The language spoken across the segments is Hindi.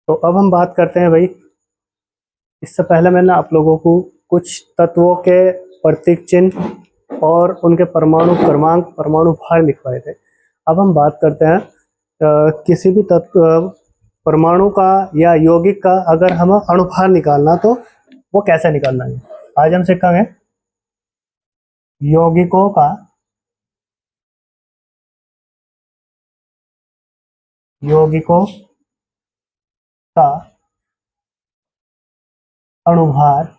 तो अब हम बात करते हैं भाई। इससे पहले मैंने आप लोगों को कुछ तत्वों के प्रतीक चिन्ह और उनके परमाणु क्रमांक, परमाणु भार लिखवाए थे। अब हम बात करते हैं किसी भी तत्व परमाणु का या यौगिक का अगर हम अणुभार निकालना तो वो कैसे निकालना है। आज हम सीखेंगे यौगिकों का अणुभार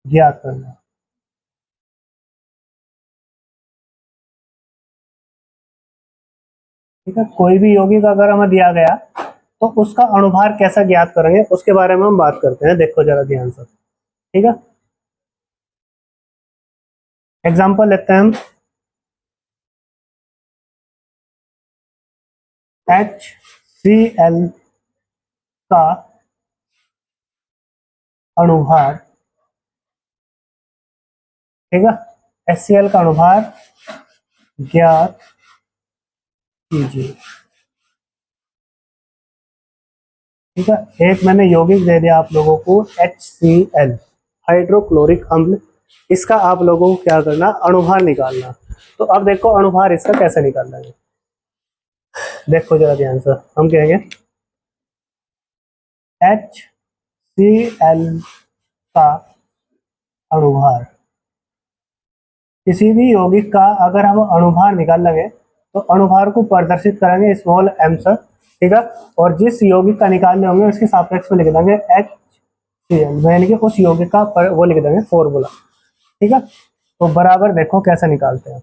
ज्ञात करना। ठीक है, कोई भी यौगिक अगर हमें दिया गया तो उसका अणुभार कैसा ज्ञात करेंगे उसके बारे में हम बात करते हैं। देखो जरा ध्यान से, ठीक है। एग्जांपल लेते हैं हम HCl का अणुभार, ठीक है। HCl का अणुभार ज्ञात कीजिए। ठीक है, एक मैंने यौगिक दे दिया आप लोगों को HCl, हाइड्रोक्लोरिक अम्ल। इसका आप लोगों को क्या करना, अणुभार निकालना। तो अब देखो अणुभार इसका कैसे निकालना है। देखो जरा ध्यान से, हम कहेंगे HCl का अणुभार, किसी भी यौगिक का अगर हम अणुभार निकाल लेंगे तो अणुभार को प्रदर्शित करेंगे स्मॉल m से, ठीक है। और जिस यौगिक का निकालने होंगे उसके सापेक्ष में लिख देंगे HCl, यानी कि उस यौगिक का वो लिख देंगे फॉर्मूला, ठीक है। तो बराबर देखो कैसे निकालते हैं।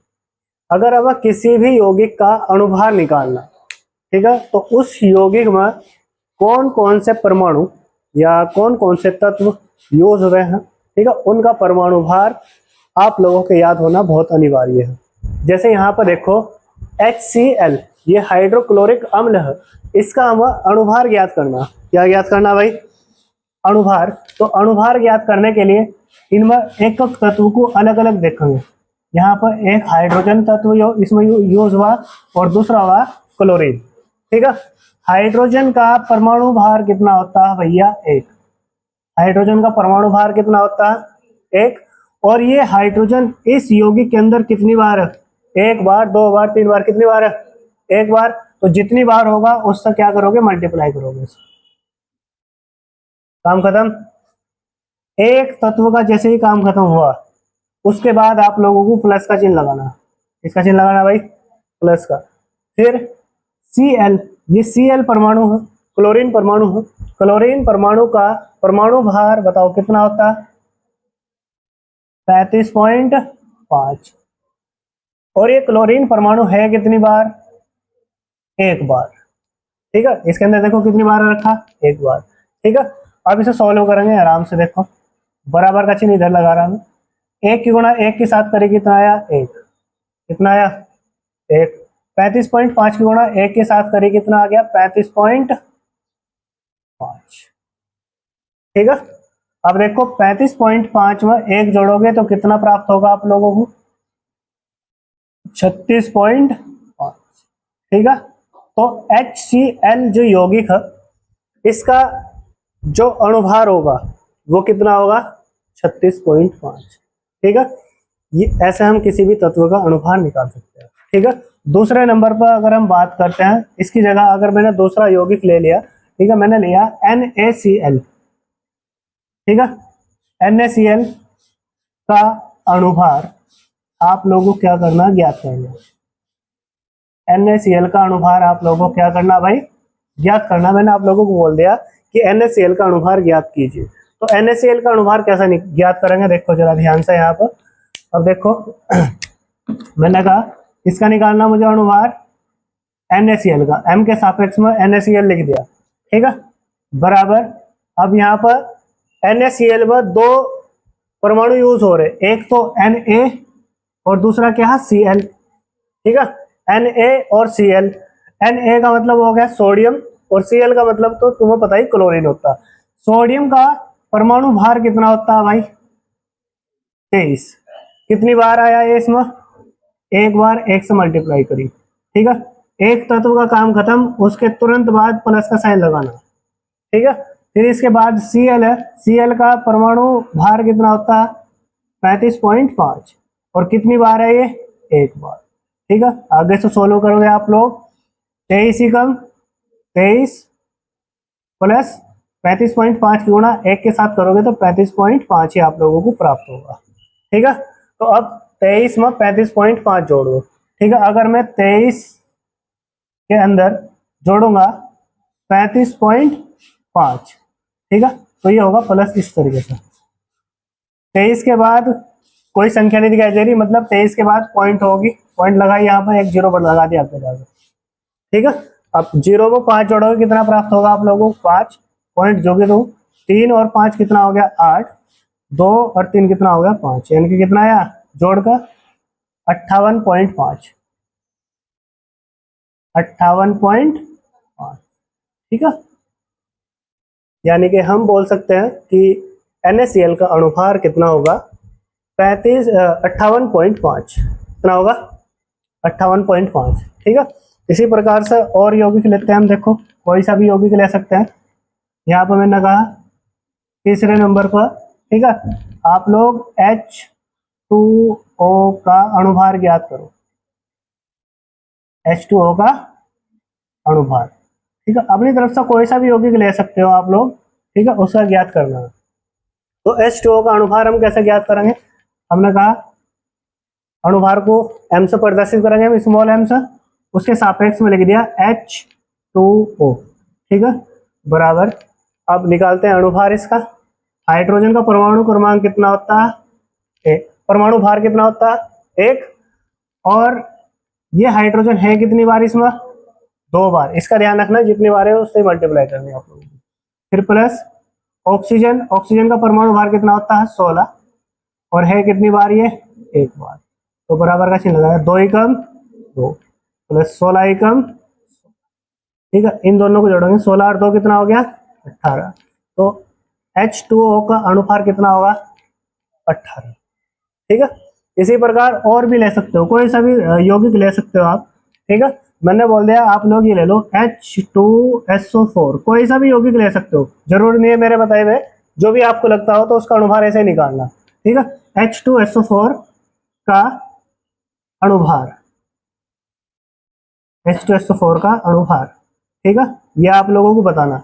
अगर अब किसी भी यौगिक का अणुभार निकालना, ठीक है, तो उस यौगिक में कौन कौन से परमाणु या कौन कौन से तत्व यूज हुए हैं, ठीक है, उनका परमाणु भार आप लोगों के याद होना बहुत अनिवार्य है। जैसे यहाँ पर देखो HCl, ये हाइड्रोक्लोरिक अम्ल है, इसका हम अणुभार ज्ञात करना। क्या ज्ञात करना भाई, अणुभार। तो अणुभार ज्ञात करने के लिए इनमें एक एक तत्व को अलग अलग देखेंगे। यहाँ पर एक हाइड्रोजन तत्व इसमें यूज हुआ और दूसरा हुआ क्लोरीन, ठीक है। हाइड्रोजन का परमाणु भार कितना होता है भैया, 1। हाइड्रोजन का परमाणु भार कितना होता है, 1। और ये हाइड्रोजन इस यौगिक के अंदर कितनी बार है, 1 बार, 2 बार, 3 बार, कितनी बार है, 1 बार। तो जितनी बार होगा उससे क्या करोगे, मल्टीप्लाई करोगे। काम खत्म। एक तत्व का जैसे ही काम खत्म हुआ उसके बाद आप लोगों को प्लस का चिन्ह लगाना। इसका चिन्ह लगाना भाई, प्लस का। फिर Cl, ये Cl परमाणु है, क्लोरीन परमाणु है। क्लोरीन परमाणु का परमाणु भार बताओ कितना होता है, 35.5। और ये क्लोरीन परमाणु है कितनी बार, 1 बार, ठीक है। इसके अंदर देखो कितनी बार रखा, 1 बार, ठीक है। अब इसे सॉल्व करेंगे आराम से। देखो बराबर का चिन्ह इधर लगा रहा हूं, 1 की गुणा 1 के साथ करें कितना आया, 1। कितना आया, 1। 35.5 की गुणा 1 के साथ करें कितना आ गया, 35.5, ठीक है। अब देखो 35.5 में 1 जोड़ोगे तो कितना प्राप्त होगा आप लोगों को, 36.5, ठीक है। तो HCl जो यौगिक है इसका जो अणुभार होगा वो कितना होगा, 36.5, ठीक है। ये ऐसे हम किसी भी तत्व का अणुभार निकाल सकते हैं, ठीक है। दूसरे नंबर पर अगर हम बात करते हैं, इसकी जगह अगर मैंने दूसरा यौगिक ले लिया, ठीक है, मैंने लिया NaCl, ठीक है। NaCl का अणुभार आप लोगों को क्या करना, ज्ञात करना। NaCl का अणुभार आप लोगों को क्या करना भाई, ज्ञात करना। मैंने आप लोगों को बोल दिया कि NaCl का अणुभार ज्ञात कीजिए। तो NaCl का अणुभार कैसा ज्ञात करेंगे, देखो जरा ध्यान से यहाँ पर। अब देखो मैंने कहा इसका निकालना मुझे अणुभार NaCl का, M के सापेक्ष में NaCl लिख दिया, ठीक है, बराबर। अब यहाँ पर NaCl में 2 परमाणु यूज हो रहे, एक तो Na और दूसरा क्या है, Cl, ठीक है। Na और Cl, Na का मतलब हो गया सोडियम और Cl का मतलब तो तुम्हें पता ही क्लोरीन होता है। सोडियम का परमाणु भार कितना होता है भाई, 23। कितनी बार आया ये इसमें, 1 बार, 1 से मल्टीप्लाई करी, ठीक है। एक तत्व का काम खत्म, उसके तुरंत बाद प्लस का साइन लगाना, ठीक है। फिर इसके बाद Cl है, Cl का परमाणु भार कितना होता है 35.5, और कितनी बार है ये, एक बार, ठीक है। आगे से सोल्व करोगे आप लोग, 23 ही कम 23 प्लस 35.5 की गुणा एक के साथ करोगे तो 35.5 ही आप लोगों को प्राप्त होगा, ठीक है। तो अब 23 में 35.5 जोड़ दो, ठीक है। अगर मैं 23 के अंदर जोड़ूंगा 35.5, ठीक है, तो ये होगा प्लस इस तरीके से। 23 के बाद कोई संख्या नहीं दिखाई दे रही, मतलब 23 के बाद पॉइंट होगी, पॉइंट लगाई यहाँ पर, एक जीरो पर लगा दिया आपके जाकर, ठीक है। अब जीरो को 5 जोड़ोगे कितना प्राप्त होगा आप लोगों को, 5 पॉइंट जोगे तो 3 और 5 कितना हो गया 8, 2 और 3 कितना हो गया 5, यानी कि कितना आया जोड़कर 58.5, 58.5, ठीक है। यानी कि हम बोल सकते हैं कि NaCl का अणुभार कितना होगा 58.5, कितना होगा 58.5, ठीक है। इसी प्रकार से और यौगिक लेते हैं हम, देखो कोई सा भी यौगिक ले सकते हैं। यहाँ पर मैंने कहा तीसरे नंबर पर, ठीक है, आप लोग H2O का अणुभार ज्ञात करो, H2O का अणुभार, ठीक है। अपनी तरफ से कोई सा भी यौगिक ले सकते हो आप लोग, ठीक है, उसका ज्ञात करना है। तो H2O का अणुभार हम कैसे ज्ञात करेंगे, हमने कहा अणुभार को m से प्रदर्शित करेंगे हम, स्मॉल m से, उसके सापेक्ष में लिख दिया H2O, ठीक है, बराबर। अब निकालते हैं अणुभार इसका। हाइड्रोजन का परमाणु क्रमांक कितना होता है, एक, परमाणु भार कितना होता है 1, और ये हाइड्रोजन है कितनी बार इसमें, 2 बार, इसका ध्यान रखना, जितनी बार है उससे मल्टीप्लाई करनी है आप लोगों को। फिर प्लस ऑक्सीजन, ऑक्सीजन का परमाणु भार कितना होता है 16, और है कितनी बार ये, 1 बार, तो बराबर का चिन्ह लगाया, 2 एकम 2 प्लस 16 एकम, ठीक है। इन दोनों को जोड़ेंगे, 16 और 2 कितना हो गया 18, तो H2O का अणुभार कितना होगा 18, ठीक है। इसी प्रकार और भी ले सकते हो, कोई सा भी यौगिक ले सकते हो आप, ठीक है। मैंने बोल दिया आप लोग ये ले लो H2SO4, कोई सा भी यौगिक ले सकते हो, जरूरी नहीं है मेरे बताए हुए, जो भी आपको लगता हो तो उसका अणुभार ऐसे ही निकालना, ठीक है। H2SO4 का अणुभार, H2SO4 का अणुभार, ठीक है, ये आप लोगों को बताना।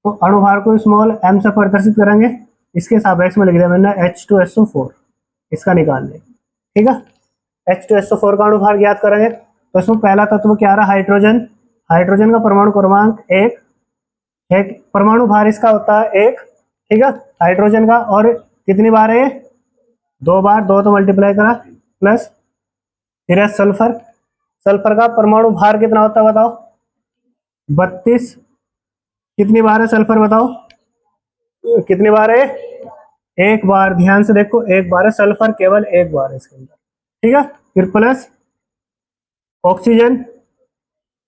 तो अणुभार को स्मॉल m से प्रदर्शित करेंगे, इसके सापेक्ष में लिख दिया मैंने H2SO4, इसका निकाल लें, ठीक है। H2SO4 का अणुभार ज्ञात करेंगे, तो इसमें पहला तत्व क्या रहा हाइड्रोजन, हाइड्रोजन का परमाणु क्रमांक 1, परमाणु भार इसका होता है 1, ठीक है, हाइड्रोजन का, और कितनी बार है 2 बार, 2 तो मल्टीप्लाई करा, प्लस फिर है सल्फर, सल्फर का परमाणु भार कितना होता है बताओ 32, कितनी बार है सल्फर बताओ, कितनी बार है 1 बार, ध्यान से देखो 1 बार है सल्फर, केवल 1 बार है इसके अंदर, ठीक है। फिर प्लस ऑक्सीजन,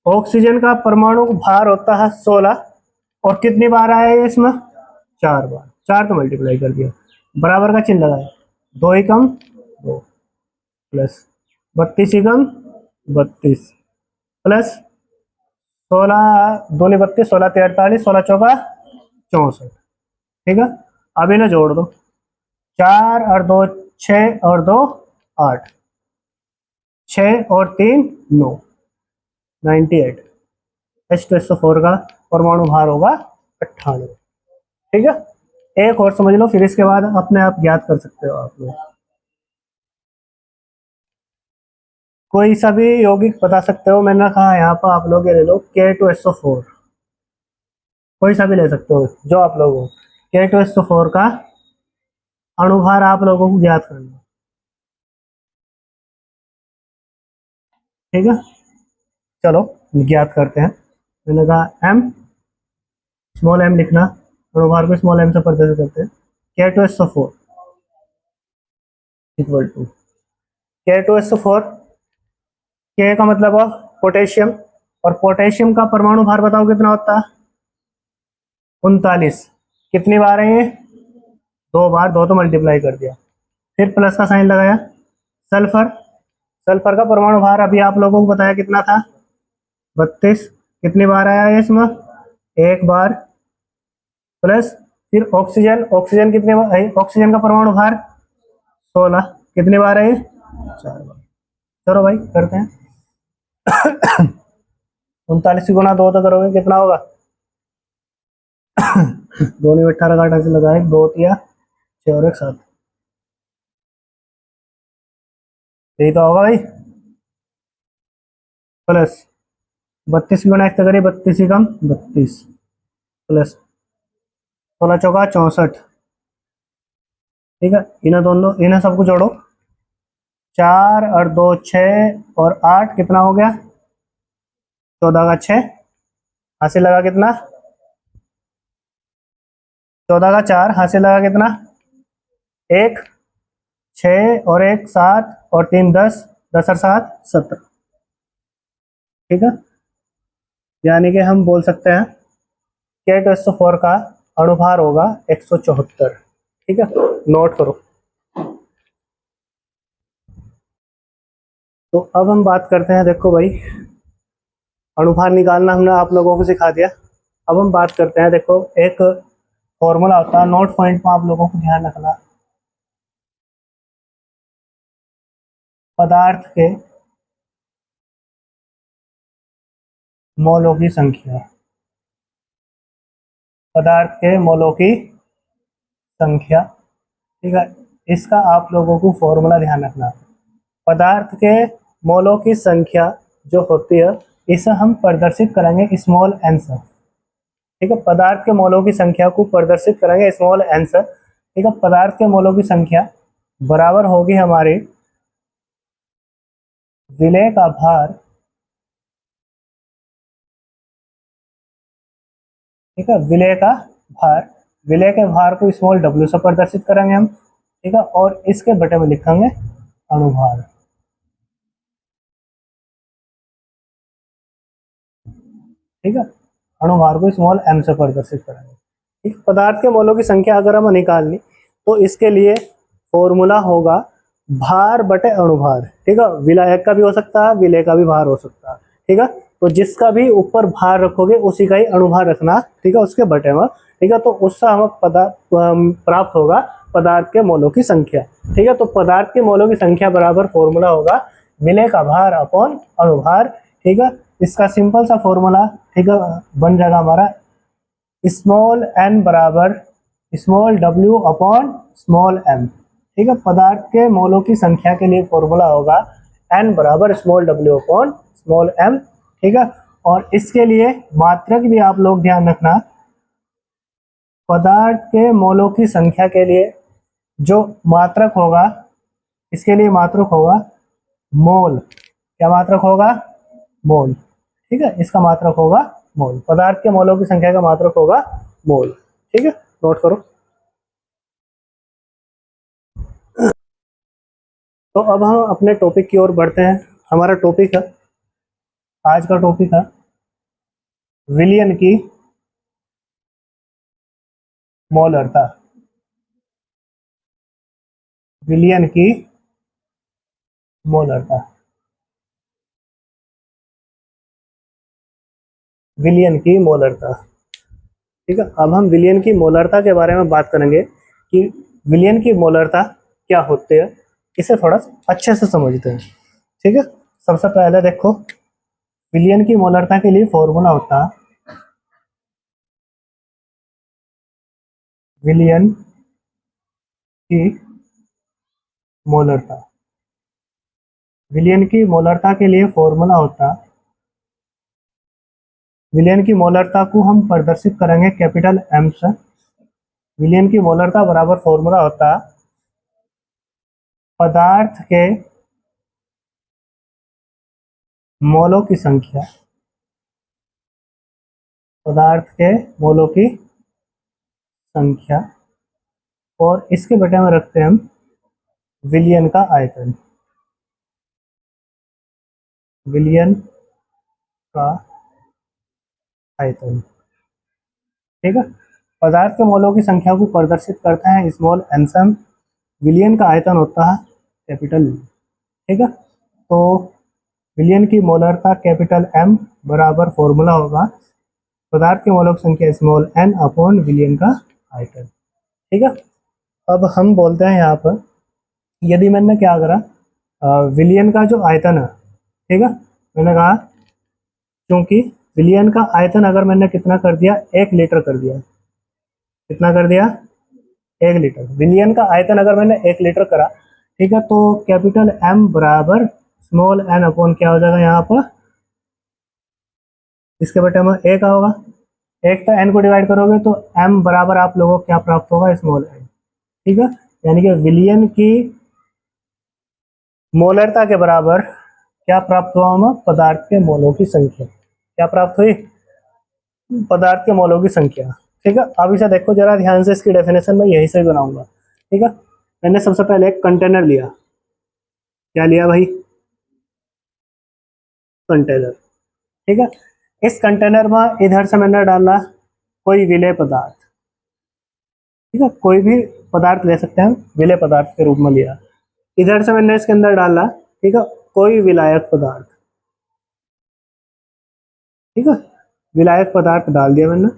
ऑक्सीजन का परमाणु भार होता है 16, और कितनी बार आया है इसमें 4 बार, 4 तो मल्टीप्लाई कर दिया, बराबर का चिन्ह लगाया, 2 एकम 2 प्लस 32 एकम 32 प्लस 16 दूनी 32, 16 43, 16 चौका 64, ठीक है। अब इन्हें जोड़ दो, 4 और 2 6 और 2 8, 6 और 3 9, 98, H2SO4 का परमाणु भार होगा 98, ठीक है। एक और समझ लो, फिर इसके बाद अपने आप ज्ञात कर सकते हो आप लोग, कोई सा भी यौगिक बता सकते हो, मैंने कहा यहाँ पर आप लोग ये ले लो K2SO4, कोई सा भी ले सकते हो जो आप लोग हो, K2SO4 का अणुभार आप लोगों को ज्ञात करना, ठीक है। चलो ज्ञात करते हैं, मैंने कहा m, स्मॉल m लिखना, अणुभार को स्मॉल m से प्रदर्शित करते हैं, K2SO4 equal to K2SO4, K का मतलब है पोटेशियम, और पोटेशियम का परमाणु भार बताओ कितना होता है 39, कितनी बार है ये 2 बार, 2 तो मल्टीप्लाई कर दिया, फिर प्लस का साइन लगाया। सल्फर, सल्फर का परमाणु भार अभी आप लोगों को बताया कितना था 32 कितनी बार आया है इसमें, एक बार, प्लस फिर ऑक्सीजन, ऑक्सीजन कितने बार, ऑक्सीजन का परमाणु भार 16, कितनी बार है ये, 4 बार। चलो भाई करते हैं। 39 गुना 2 तो करोगे कितना होगा, 2 में 18 का 28 लगाए, 2 तिया 6 और 1 7, यही तो होगा भाई। प्लस 32 गुना 1 करिए, 32 ही कम 32, प्लस 16 चौका 64, ठीक है। इन्हें दोनों, इन्हें सबको जोड़ो, 4 और 2 6 और 8 कितना हो गया, 14 का 6, हासिल लगा कितना, 14 का 4, हासिल लगा कितना, 1, 6 और 1 7 और 3 10, 10 और 7 17, ठीक है। यानी कि हम बोल सकते हैं कि 8:4 का अणुभार होगा 174, ठीक है, नोट करो। तो अब हम बात करते हैं, देखो भाई अणुभार निकालना हमने आप लोगों को सिखा दिया। अब हम बात करते हैं, देखो एक फॉर्मूला होता है, नोट पॉइंट में आप लोगों को ध्यान रखना, पदार्थ के मोलों की संख्या, पदार्थ के मोलों की संख्या, ठीक है। इसका आप लोगों को फॉर्मूला ध्यान रखना, पदार्थ के मोलों की संख्या जो होती है इसे हम प्रदर्शित करेंगे स्मॉल एन से, ठीक है। पदार्थ के मोलों की संख्या को प्रदर्शित करेंगे स्मॉल एन से, ठीक है। पदार्थ के मोलों की संख्या बराबर होगी हमारी विलेय का भार, ठीक है, विलेय का भार, विलेय के भार को स्मॉल डब्ल्यू से प्रदर्शित करेंगे हम, ठीक है। और इसके बटे में लिखेंगे अणुभार, ठीक है। अणुभार को स्मॉल एम से प्रदर्शित करेंगे, ठीक। पदार्थ के मोलों की संख्या अगर हम निकालनी तो इसके लिए फॉर्मूला होगा भार बटे अणुभार, ठीक है। विलायक का भी हो सकता है, विलेय का भी भार हो सकता है, ठीक है। तो जिसका भी ऊपर भार रखोगे उसी का ही अणुभार रखना, ठीक है, उसके बटे में, ठीक है। तो उससे हमें प्राप्त होगा पदार्थ के मोलों की संख्या, ठीक है। तो पदार्थ के मोलों की संख्या बराबर फॉर्मूला होगा विलेय का भार अपॉन अणुभार, ठीक है। इसका सिंपल सा फॉर्मूला, ठीक है, बन जाएगा हमारा स्मॉल एन बराबर small W upon small M, ठीक है। पदार्थ के मोलों की संख्या के लिए फॉर्मूला होगा एन बराबर small W upon small M, ठीक है। और इसके लिए मात्रक भी आप लोग ध्यान रखना, पदार्थ के मोलों की संख्या के लिए जो मात्रक होगा, इसके लिए मात्रक होगा मोल, क्या मात्रक होगा, मोल, ठीक है। इसका मात्रक होगा मोल, पदार्थ के मोलों की संख्या का मात्रक होगा मोल, ठीक है, नोट करो। तो अब हम अपने टॉपिक की ओर बढ़ते हैं। हमारा टॉपिक है, आज का टॉपिक है विलयन की मोलरता, विलयन की मोलरता, विलयन की मोलरता, ठीक है। अब हम विलयन की मोलरता के बारे में बात करेंगे कि विलयन की मोलरता क्या होती है, इसे थोड़ा अच्छे से समझते हैं, ठीक है। सबसे पहले देखो विलयन की मोलरता के लिए फॉर्मूला होता है विलयन की मोलरता, विलयन की मोलरता के लिए फॉर्मूला होता है, विलयन की मोलरता को हम प्रदर्शित करेंगे कैपिटल एम से। विलयन की मोलरता बराबर फॉर्मूला होता है पदार्थ के मोलों की संख्या, पदार्थ के मोलों की संख्या, और इसके बटे में रखते हैं हम विलयन का आयतन, विलयन का आयतन, ठीक है। पदार्थ के मोलों की संख्या को प्रदर्शित करते हैं स्मॉल एन से, विलयन का आयतन होता है कैपिटल, ठीक है। तो विलयन की मोलरता कैपिटल M बराबर फॉर्मूला होगा पदार्थ के मोलक संख्या स्मॉल n अपॉन विलयन का आयतन। ठीक है, अब हम बोलते हैं यहाँ पर यदि मैंने क्या करा विलयन का जो आयतन है, ठीक है, मैंने कहा क्योंकि विलयन का आयतन अगर मैंने कितना कर दिया 1 लीटर कर दिया, कितना कर दिया 1 लीटर, विलयन का आयतन अगर मैंने 1 लीटर करा, ठीक है, तो कैपिटल M बराबर स्मॉल n अपॉन क्या हो जाएगा यहाँ पर, इसके बटे में 1 होगा, 1 तो n को डिवाइड करोगे तो m बराबर आप लोगों को क्या प्राप्त होगा स्मॉल n। ठीक है, यानी कि विलयन की मोलरता के बराबर क्या प्राप्त हुआ हमें, पदार्थ के मोलों की संख्या, क्या प्राप्त हुई, पदार्थ के मोलों की संख्या। ठीक है, अब इसे देखो जरा ध्यान से, इसकी डेफिनेशन मैं यही से बनाऊंगा। ठीक है, मैंने सबसे पहले एक कंटेनर लिया, क्या लिया भाई, कंटेनर। ठीक है, इस कंटेनर में इधर से मैंने डाला कोई विलेय पदार्थ, ठीक है, कोई भी पदार्थ ले सकते हैं, विलेय पदार्थ के रूप में लिया। इधर से मैंने इसके अंदर डाला, ठीक है, कोई विलायक पदार्थ, ठीक है, विलायक पदार्थ डाल दिया मैंने,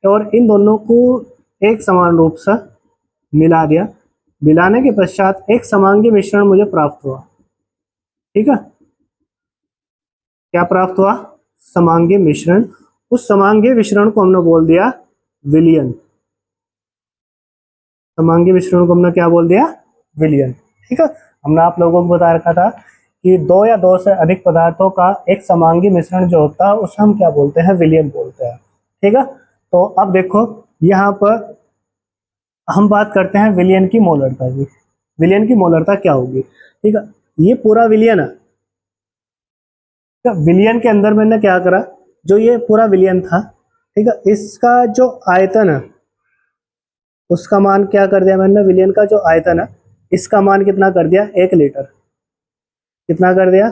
और इन दोनों को एक समान रूप से मिला दिया। मिलाने के पश्चात एक समांगी मिश्रण मुझे प्राप्त हुआ। ठीक है, क्या प्राप्त हुआ, समांगी मिश्रण। उस समांगी मिश्रण को हमने बोल दिया विलयन, समांगी मिश्रण को हमने क्या बोल दिया, विलयन। ठीक है, हमने आप लोगों को बता रखा था कि 2 या 2 से अधिक पदार्थों का एक समांगी मिश्रण जो होता है उसे हम क्या बोलते हैं, विलयन बोलते हैं। ठीक है, तो अब देखो यहाँ पर हम बात करते हैं विलयन की मोलरता की। विलयन की मोलरता क्या होगी, ठीक है, ये पूरा विलयन है, विलयन के अंदर मैंने क्या करा, जो ये पूरा विलयन था, ठीक है, इसका जो आयतन है उसका मान क्या कर दिया मैंने, विलयन का जो आयतन है इसका मान कितना कर दिया, 1 लीटर, कितना कर दिया,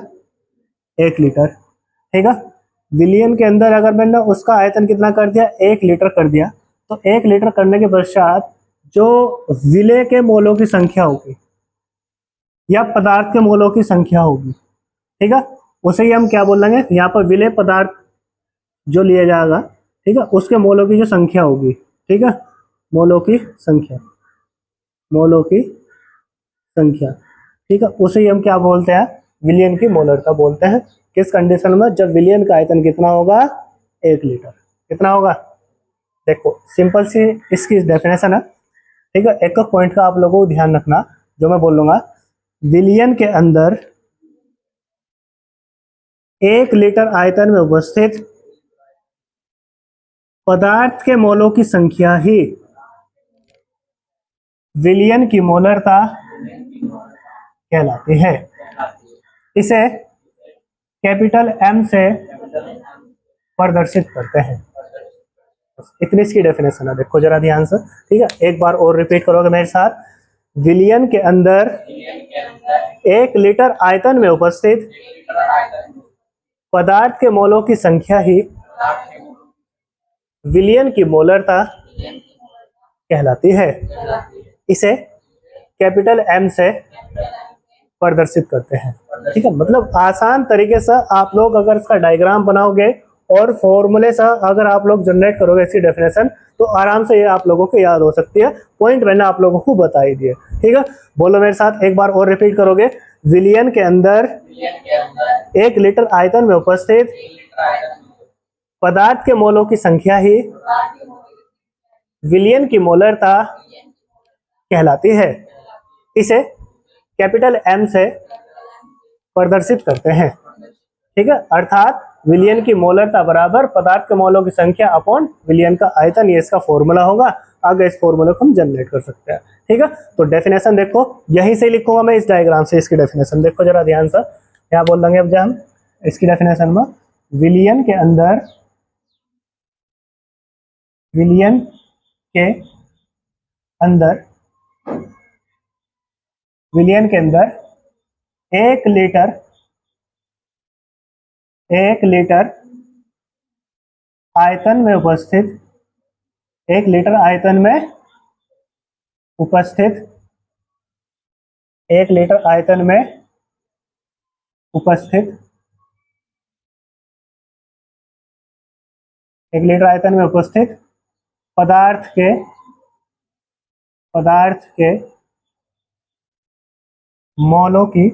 1 लीटर। ठीक है, विलयन के अंदर अगर मैंने उसका आयतन कितना कर दिया, 1 लीटर कर दिया, तो 1 लीटर करने के पश्चात जो विलेय के मोलों की संख्या होगी या पदार्थ के मोलों की संख्या होगी, ठीक है, उसे ही हम क्या बोलेंगे, यहाँ पर विलेय पदार्थ जो लिया जाएगा, ठीक है, उसके मोलों की जो संख्या होगी, ठीक है, मोलों की संख्या, मोलों की संख्या, ठीक है, उसे ही हम क्या बोलते हैं, विलयन की मोलरता बोलते हैं। किस कंडीशन में, जब विलयन का आयतन कितना होगा, 1 लीटर, कितना होगा, देखो सिंपल सी इसकी डेफिनेशन है। ठीक है, एक एक पॉइंट का आप लोगों को ध्यान रखना जो मैं बोल लूंगा। विलयन के अंदर 1 लीटर आयतन में उपस्थित पदार्थ के मोलों की संख्या ही विलयन की मोलरता कहलाती है। इसे कैपिटल M से प्रदर्शित करते हैं। इतनी इसकी डेफिनेशन है, देखो जरा ध्यान से। ठीक है, एक बार और रिपीट करोगे मेरे साथ, विलयन के अंदर 1 लीटर आयतन में उपस्थित पदार्थ के मोलों की संख्या ही विलयन की मोलरता कहलाती है। इसे कैपिटल M से प्रदर्शित करते हैं। ठीक है, मतलब आसान तरीके से आप लोग अगर इसका डायग्राम बनाओगे और फॉर्मूले से अगर आप लोग जनरेट करोगे इसकी डेफिनेशन, तो आराम से ये आप लोगों को याद हो सकती है। पॉइंट मैंने आप लोगों को बता ही दिए। ठीक है, बोलो मेरे साथ, एक बार और रिपीट करोगे, विलयन के अंदर 1 लीटर आयतन में उपस्थित पदार्थ के मोलों की संख्या ही विलयन की मोलरता कहलाती है। इसे कैपिटल M से प्रदर्शित करते हैं। ठीक है, अर्थात विलयन की मोलरता बराबर पदार्थ के मोलों की संख्या अपॉन विलयन का आयतन, ये इसका फॉर्मूला होगा। आगे इस फॉर्मूले को हम जनरेट कर सकते हैं। ठीक है, तो डेफिनेशन देखो, यहीं से लिखूंगा मैं इस डायग्राम से। इसकी डेफिनेशन देखो जरा ध्यान से, क्या बोल देंगे अब हम इसकी डेफिनेशन में, विलयन के अंदर, विलयन के अंदर, विलयन के अंदर 1 लीटर, 1 लीटर आयतन में उपस्थित, 1 लीटर आयतन में उपस्थित, 1 लीटर आयतन में उपस्थित 1 लीटर आयतन में उपस्थित पदार्थ के मोलों की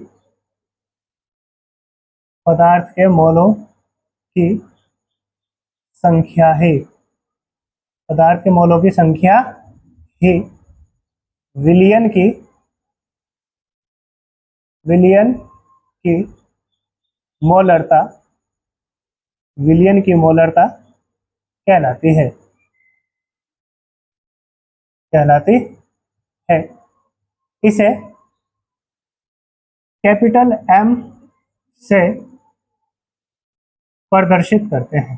संख्या ही विलियन की मोलरता कहलाती है। इसे कैपिटल एम से प्रदर्शित करते हैं।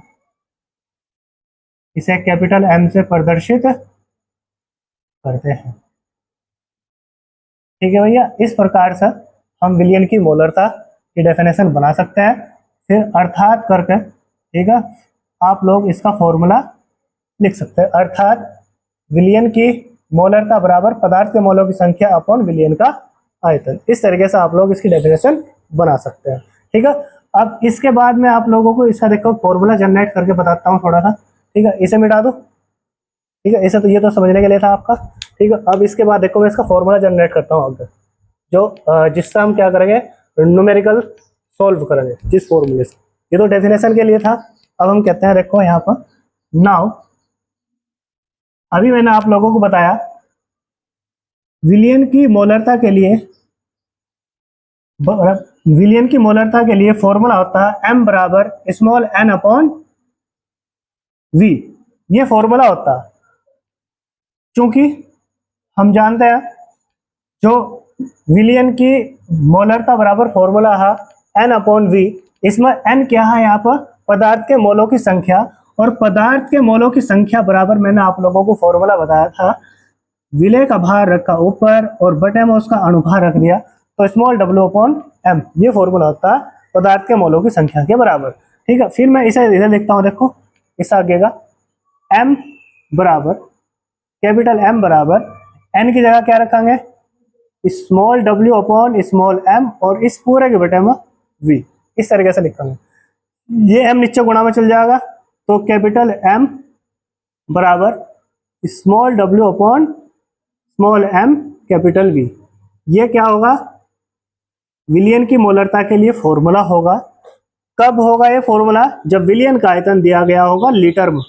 ठीक है भैया, इस प्रकार से हम विलियन की मोलरता की डेफिनेशन बना सकते हैं। फिर अर्थात करके, ठीक है, आप लोग इसका फॉर्मूला लिख सकते हैं। अर्थात विलियन की मोलरता बराबर पदार्थ के मोलों की संख्या अपॉन विलियन का आयतन। इस तरीके से आप लोग इसकी डेफिनेशन बना सकते हैं। ठीक है, अब इसके बाद में आप लोगों को इसका देखो फॉर्मूला जनरेट करके बताता हूँ थोड़ा सा। ठीक है, इसे मिटा दो। ठीक है, इसे तो ये तो समझने के लिए था आपका। ठीक है, अब इसके बाद देखो मैं इसका फॉर्मूला जनरेट करता हूँ आगे, जो जिससे हम क्या करेंगे, न्यूमेरिकल सॉल्व करेंगे जिस फॉर्मूले से। ये तो डेफिनेशन के लिए था। अब हम कहते हैं देखो यहाँ पर नाउ, अभी मैंने आप लोगों को बताया विलियन की मोलरता के लिए फॉर्मूला होता है m बराबर स्मॉल n अपॉन v। ये फॉर्मूला होता है, क्योंकि हम जानते हैं जो विलियन की मोलरता बराबर फॉर्मूला है n अपॉन v। इसमें n क्या है, यहाँ पर पदार्थ के मोलों की संख्या, और पदार्थ के मोलों की संख्या बराबर मैंने आप लोगों को फॉर्मूला बताया था, विलय का भार रखा ऊपर और बटे में उसका अणुभार रख दिया, तो स्मॉल w अपॉन m। ये फॉर्मूला होता है पदार्थ के मोलों की संख्या के बराबर। ठीक है, फिर मैं इसे इधर लिखता हूँ, देखो इस आगेगा m बराबर कैपिटल M बराबर n की जगह क्या रखेंगे, small w upon small m, और इस पूरे के बटे में v। इस तरीके से लिखेंगे। ये m नीचे गुणा में चल जाएगा, तो कैपिटल M बराबर small w upon small m capital V। ये क्या होगा, विलियन की मोलरता के लिए फॉर्मूला होगा। कब होगा ये फॉर्मूला, जब विलियन का आयतन दिया गया होगा लीटर में।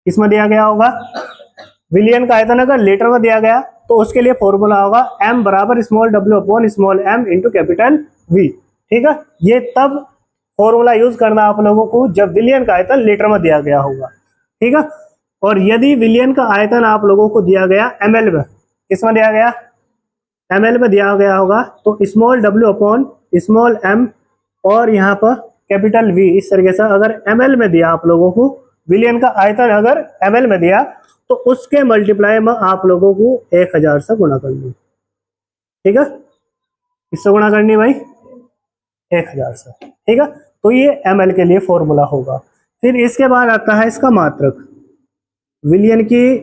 किसमें दिया गया होगा, विलियन का आयतन अगर लीटर में दिया गया तो उसके लिए फॉर्मूला होगा m बराबर small w upon small m into capital V। ठीक है, ये तब फॉर्मूला यूज करना आप लोगों को जब विलियन का आयतन लीटर में दिया गया होगा। ठीक है, और यदि विलियन का आयतन आप लोगों को दिया गया ml में, किसमें दिया गया, ml में दिया गया होगा, तो small w upon small m और यहाँ पर कैपिटल V। इस तरीके से अगर ml में दिया आप लोगों को, विलियन का आयतन अगर ml में दिया, तो उसके मल्टीप्लाई में आप लोगों को 1000 से गुणा करनी। ठीक है, किससे गुणा करनी भाई, 1000 से। ठीक है, तो ये ml के लिए फॉर्मूला होगा। फिर इसके बाद आता है इसका मात्रक। विलियन की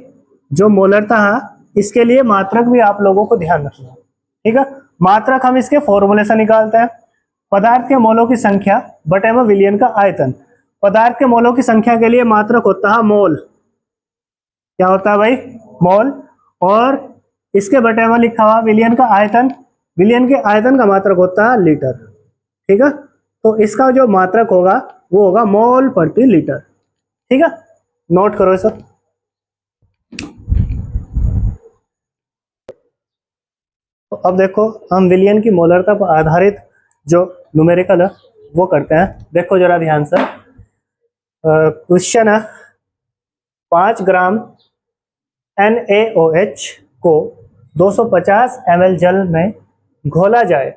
जो मोलरता है, इसके लिए मात्रक भी आप लोगों को ध्यान रखना। ठीक है, मात्रक हम इसके फॉर्मूले से निकालते हैं, पदार्थ के मोलों की संख्या बटे में विलियन का आयतन। पदार्थ के मोलों की संख्या के लिए मात्रक होता है मोल। क्या होता है भाई, मोल, और इसके बटे में लिखा हुआ विलियन का आयतन। विलियन के आयतन का मात्रक होता है लीटर। ठीक है, तो इसका जो मात्रक होगा वो होगा मोल प्रति लीटर। ठीक है, नोट करो इसे। तो अब देखो हम विलियन की मोलरता पर आधारित जो न्यूमेरिकल है वो करते हैं। देखो जरा ध्यान से, क्वेश्चन है 5 ग्राम NaOH को 250 ml जल में घोला जाए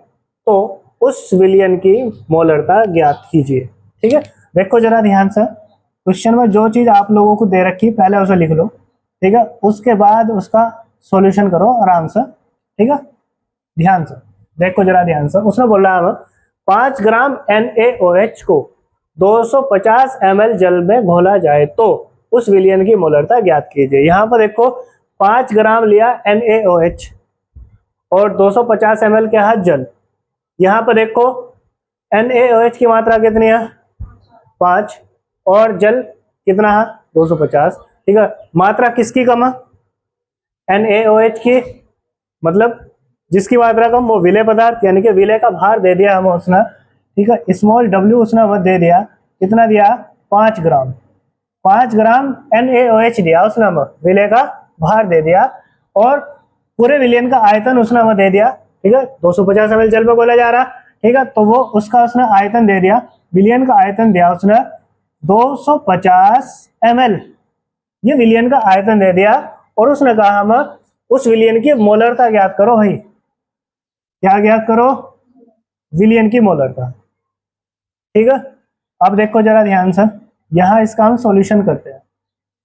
तो उस विलियन की मोलरता ज्ञात कीजिए। ठीक है, देखो जरा ध्यान से, क्वेश्चन में जो चीज आप लोगों को दे रखी पहले उसे लिख लो। ठीक है, उसके बाद उसका सॉल्यूशन करो आराम से। ठीक है, ध्यान से देखो जरा ध्यान से, उसने बोला है 5 ग्राम NaOH को 250 ml जल में घोला जाए तो उस विलियन की मोलरता ज्ञात कीजिए। यहाँ पर देखो 5 ग्राम लिया NaOH और 250 ml क्या है, जल। यहाँ पर देखो NaOH की मात्रा कितनी है, 5, और जल कितना है 250। ठीक है, मात्रा किसकी कम है NaOH की, मतलब जिसकी मात्रा कम वो विलेय पदार्थ यानी कि विलेय का भार दे दिया हमें उसने। ठीक है, स्मॉल w उसने हमें दे दिया, कितना दिया 5 ग्राम, 5 ग्राम NaOH दिया उसने हमें, विलेय का भार दे दिया, और पूरे विलयन का आयतन उसने हमें दे दिया। ठीक है, 250 ml जल पे घोला जा रहा। ठीक है, तो वो उसका उसने आयतन दे दिया, विलयन का आयतन दिया उसने 250 ml, ये विलयन का आयतन दे दिया, और उसने कहा हमें उस विलयन की मोलरता ज्ञात करो भाई। क्या ज्ञात करो, विलयन की मोलरता। ठीक है, अब देखो जरा ध्यान से, यहाँ इसका हम सॉल्यूशन करते हैं।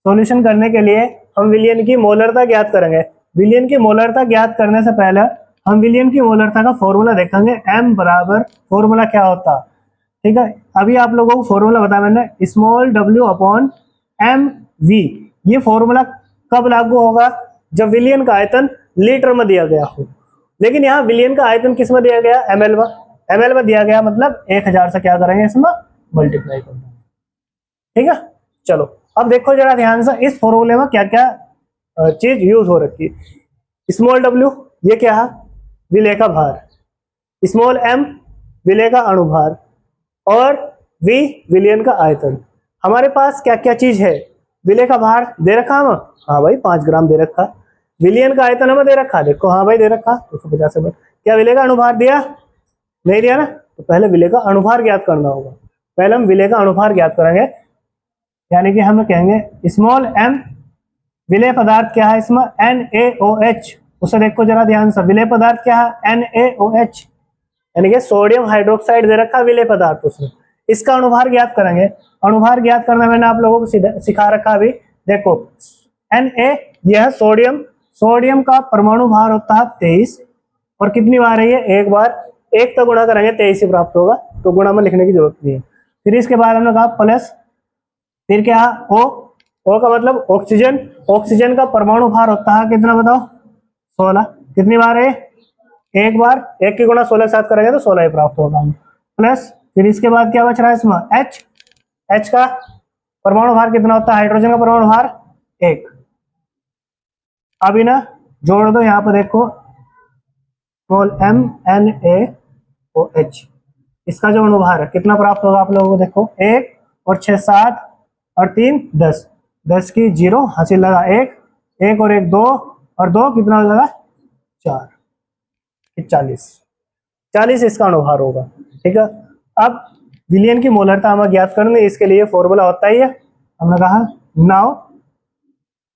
सॉल्यूशन करने के लिए हम विलयन की मोलरता ज्ञात करेंगे। विलयन की मोलरता ज्ञात करने से पहले हम विलयन की मोलरता का फॉर्मूला देखेंगे। m बराबर फॉर्मूला क्या होता। ठीक है, अभी आप लोगों को फॉर्मूला बताया मैंने, स्मॉल w अपॉन mv। ये फॉर्मूला कब लागू होगा, जब विलयन का आयतन लीटर में दिया गया हो। लेकिन यहाँ विलयन का आयतन किस में दिया गया, ml में, ml में दिया गया, मतलब 1000 से क्या करेंगे इसमें मल्टीप्लाई कर देंगे। ठीक है, चलो अब देखो जरा ध्यान से, इस फॉर्मूले में क्या क्या चीज यूज हो रखी है। स्मॉल w ये क्या है, विलेय का भार, स्मॉल m विलेय का अणुभार, और v विलयन का आयतन। हमारे पास क्या क्या चीज है, विलेय का भार दे रखा हमें, हाँ भाई 5 ग्राम दे रखा। विलयन का आयतन हमें दे रखा, देखो हाँ भाई दे रखा 250 ml। क्या विलेय का अणुभार दिया, नहीं दिया ना, तो पहले विलेय का अणुभार ज्ञात करना होगा। पहले हम विलेय का अणुभार ज्ञात करेंगे, यानी कि हम कहेंगे स्मॉल m विलेय पदार्थ क्या है इसमें NaOH। उसे देखो जरा ध्यान से, विलेय पदार्थ क्या है NaOH, यानी कि सोडियम हाइड्रोक्साइड दे रखा विलेय पदार्थ उसमें। इसका अणुभार ज्ञात करेंगे। अणुभार ज्ञात करना मैंने आप लोगों को सिखा रखा अभी। देखो Na यह सोडियम, सोडियम का परमाणु भार होता है 23, और कितनी बार है ये, एक बार, एक तो गुणा करेंगे 23 से प्राप्त होगा, तो गुणा में लिखने की जरूरत नहीं है। फिर इसके बाद हमने कहा प्लस, फिर क्या O का मतलब ऑक्सीजन, ऑक्सीजन का परमाणु भार होता है कितना बताओ 16, कितनी बार है एक बार, एक की गुणा 16 के साथ करेंगे तो 16 ही प्राप्त होगा। प्लस फिर इसके बाद क्या बच रहा है इसमें H का परमाणु भार कितना होता है, हाइड्रोजन का परमाणु भार 1। अब ना जोड़ दो, यहाँ पर देखो स्मॉल m NaOH, इसका जो अणुभार है कितना प्राप्त होगा आप लोगों को, देखो 1 और 6 7 और 3 10, 10 की 0 हासिल लगा 1, 1 और 1 2, और 2 कितना हो जाएगा 4, 40 इसका अणुभार होगा। ठीक है, अब विलयन की मोलरता हमें ज्ञात करनी, इसके लिए फॉर्मूला होता ही है, हमने कहा नाउ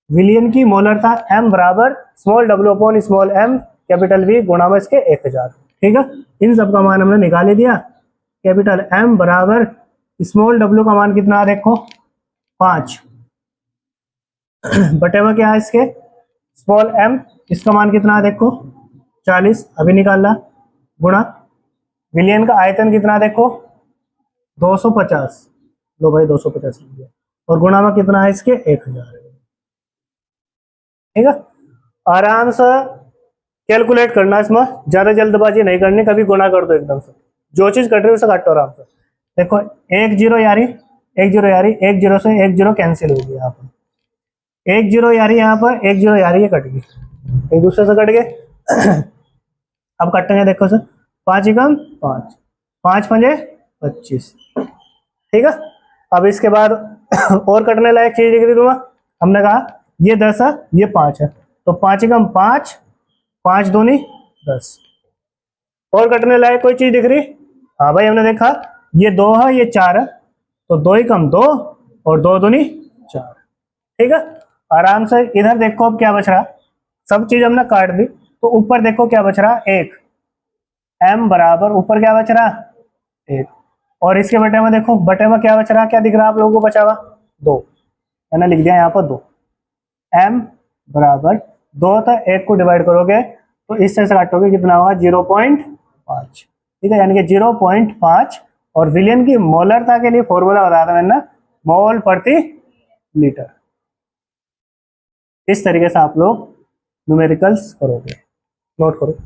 विलयन की मोलरता m बराबर small w upon small m capital V गुणा में इसके 1000। ठीक है, इन सब का मान हमने निकाल दिया। कैपिटल M बराबर स्मॉल w का मान कितना देखो 5 बटे में क्या है इसके स्मॉल m, इसका मान कितना देखो 40 अभी निकाला, गुणा विलयन का आयतन कितना देखो 250, लो भाई 250 लिख दिया, और गुणा में कितना है इसके 1000। ठीक है, आराम से कैलकुलेट करना, इसमें ज्यादा जल्दबाजी नहीं करनी, कभी गुणा कर दो एकदम से, जो चीज कट रही है उसे काटो आराम से। देखो 1 0 यारी 1 0 यारी, 1 0 से 1 0 कैंसिल होगी, यहाँ पर 1 0 यारी, यहाँ पर 1 0 यारी, ये कट गई, एक दूसरे से कट गए। अब कटेंगे देखो सर, 5 एकम 5, 5 पंजे 25। ठीक है, अब इसके बाद और कटने लायक चीज दिख रही तुम्हें, हमने कहा ये 10 है ये 5 है, तो 5 एकम 5, 5 दूनी 10। और कटने लायक कोई चीज दिख रही, हाँ भाई हमने देखा ये 2 है ये 4 है, तो 2 एकम 2 और 2 दूनी 4। ठीक है, आराम से इधर देखो अब क्या बच रहा, सब चीज हमने काट दी, तो ऊपर देखो क्या बच रहा 1, m बराबर ऊपर क्या बच रहा 1, और इसके बटे में देखो, बटे में क्या बच रहा, क्या दिख रहा आप लोगों को बचा हुआ 2, मैंने लिख दिया यहाँ पर 2, m बराबर 2 तो 1 को डिवाइड करोगे तो इससे काटोगे कितना होगा 0.5। ठीक है, यानी कि 0.5, और विलयन की मोलरता के लिए फॉर्मूला बताया था मैंने, मोल प्रति लीटर। इस तरीके से आप लोग न्यूमेरिकल्स करोगे, नोट करो।